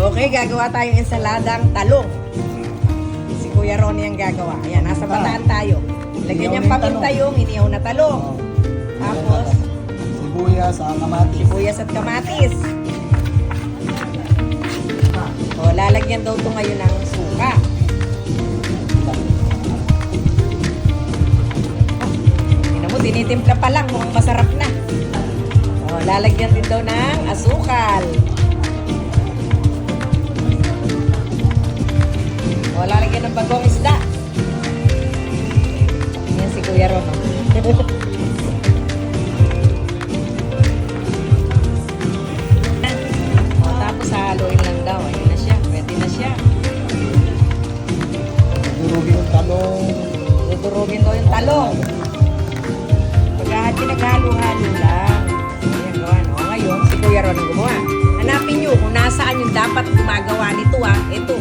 Okay, gagawa tayong ensaladang talong. Si Kuya Ronnie ang gagawa. Ayan, nasa bataan tayo. Lagyan niyang pamintayong, inihaw na talong. Tapos, sibuyas, kamatis. sibuyas at kamatis. O, lalagyan daw ito ngayon ng suka. Tingnan mo, tinitimpla pa lang, mukhang masarap na. O, lalagyan din daw ng asukal. O, lalagyan ng bagong isda. Yan si Kuya Ron. O, tapos haluin lang daw. Ayun na siya. Pwede na siya. Durugin yung talong. Dudurugin daw yung talong. Pagkahat pinaghalo-halo lang. Ayan, gawa. O, ngayon, si Kuya Ron ang gumawa. Hanapin nyo kung nasaan yung dapat gumagawa nito, ha. Ito.